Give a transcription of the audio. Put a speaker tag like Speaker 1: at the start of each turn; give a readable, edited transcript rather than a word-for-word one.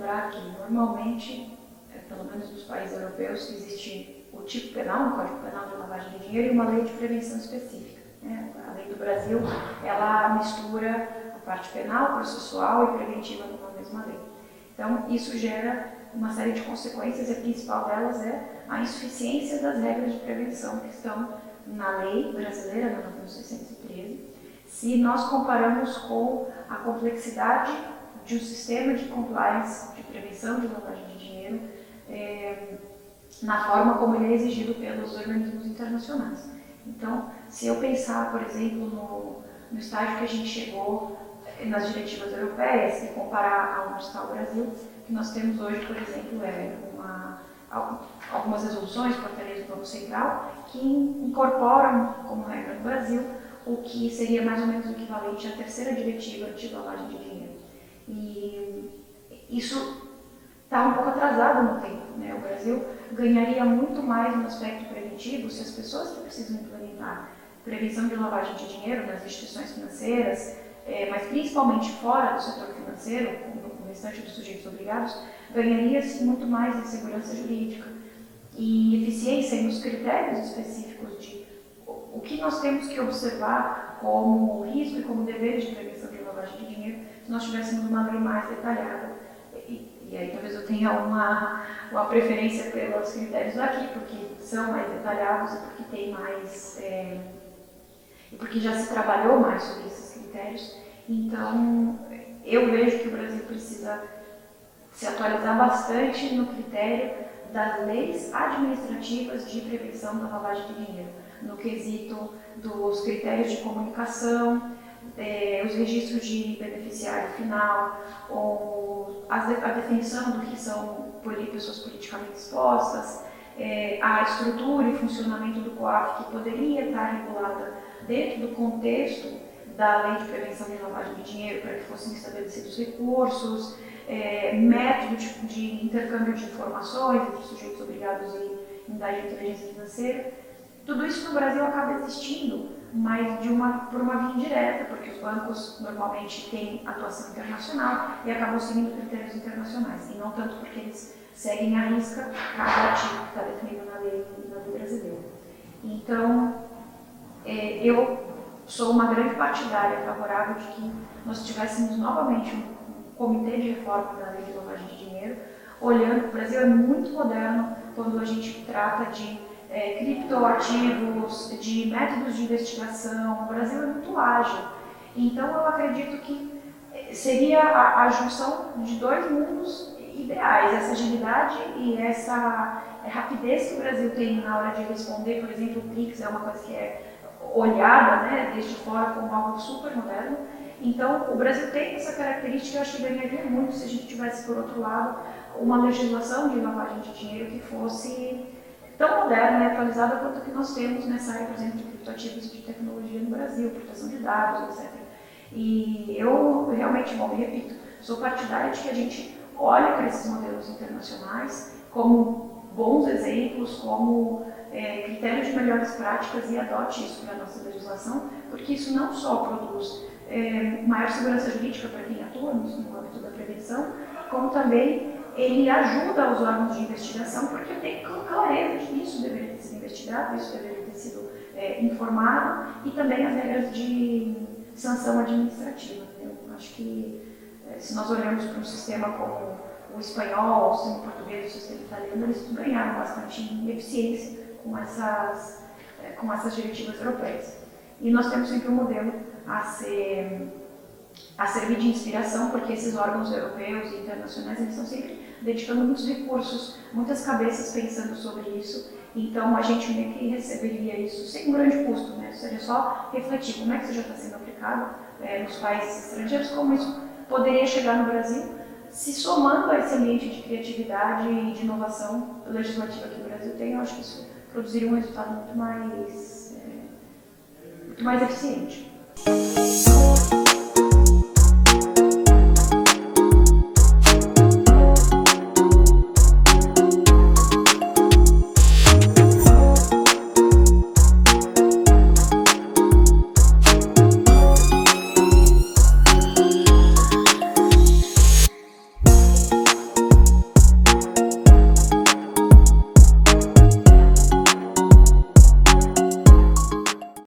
Speaker 1: lembrar que, normalmente, pelo menos nos países europeus, existe o tipo penal, o Código Penal de lavagem de dinheiro, e uma lei de prevenção específica. A lei do Brasil, ela mistura a parte penal, processual e preventiva numa mesma lei. Então, isso gera uma série de consequências, e a principal delas é a insuficiência das regras de prevenção que estão na lei brasileira, na 9613, se nós comparamos com a complexidade de um sistema de compliance, de prevenção de lavagem de dinheiro, na forma como ele é exigido pelos organismos internacionais. Então, se eu pensar, por exemplo, no estágio que a gente chegou nas diretivas europeias e comparar aonde está o Brasil, o que nós temos hoje, por exemplo, algumas resoluções, portarias do Banco Central, que incorporam como regra no Brasil o que seria mais ou menos o equivalente à terceira diretiva de lavagem de dinheiro. E isso está um pouco atrasado no tempo, né? O Brasil ganharia muito mais no aspecto preventivo se as pessoas que precisam implementar prevenção de lavagem de dinheiro nas instituições financeiras, mas principalmente fora do setor financeiro, como o restante dos sujeitos obrigados, ganharia-se muito mais em segurança jurídica e eficiência nos critérios específicos de o que nós temos que observar como risco e como dever de prevenção de lavagem de dinheiro se nós tivéssemos uma lei mais detalhada. E aí talvez eu tenha uma preferência pelos critérios daqui, porque são mais detalhados e porque tem mais... e porque já se trabalhou mais sobre esses critérios. Então, eu vejo que o Brasil precisa se atualizar bastante no critério das leis administrativas de prevenção da lavagem de dinheiro, no quesito dos critérios de comunicação, os registros de beneficiário final, a definição do que são pessoas politicamente expostas, a estrutura e funcionamento do COAF, que poderia estar regulada dentro do contexto da Lei de Prevenção de Lavagem de Dinheiro, para que fossem estabelecidos recursos, método de intercâmbio de informações entre sujeitos obrigados em dar de inteligência financeira. Tudo isso no Brasil acaba existindo, mas por uma via indireta, porque os bancos normalmente têm atuação internacional e acabam seguindo critérios internacionais, e não tanto porque eles seguem à risca cada artigo que está definido na lei brasileira. Então, eu sou uma grande partidária favorável de que nós tivéssemos novamente um comitê de reforma da lei de lavagem de dinheiro, olhando. O Brasil é muito moderno quando a gente trata de criptoativos, de métodos de investigação. O Brasil é muito ágil. Então, eu acredito que seria a junção de dois mundos ideais, essa agilidade e essa rapidez que o Brasil tem na hora de responder. Por exemplo, o PIX é uma coisa que é olhada, né, desde fora como algo super moderno. Então, o Brasil tem essa característica. Eu acho que ganharia muito se a gente tivesse, por outro lado, uma legislação de lavagem de dinheiro que fosse tão moderna e atualizada quanto a que nós temos nessa área, por exemplo, de criptoativos e de tecnologia no Brasil, proteção de dados, etc. E eu realmente, repito, sou partidária de que a gente olhe para esses modelos internacionais como bons exemplos, como critérios de melhores práticas e adote isso para a nossa legislação, porque isso não só produz maior segurança jurídica para quem atua no âmbito da prevenção, como também ele ajuda os órgãos de investigação, porque tem clareza de que isso deveria ter sido investigado, isso deveria ter sido informado, e também as regras de sanção administrativa. Eu acho que se nós olhamos para um sistema como o espanhol, o sistema português, o sistema italiano, eles ganharam bastante em eficiência com essas diretivas europeias. E nós temos sempre um modelo a servir de inspiração, porque esses órgãos europeus e internacionais, eles estão sempre dedicando muitos recursos, muitas cabeças pensando sobre isso. Então, a gente meio que receberia isso sem um grande custo, né? Seria só refletir como é que isso já está sendo aplicado nos países estrangeiros, como isso poderia chegar no Brasil, se somando a esse ambiente de criatividade e de inovação legislativa que o Brasil tem. Eu acho que isso produziria um resultado muito mais eficiente.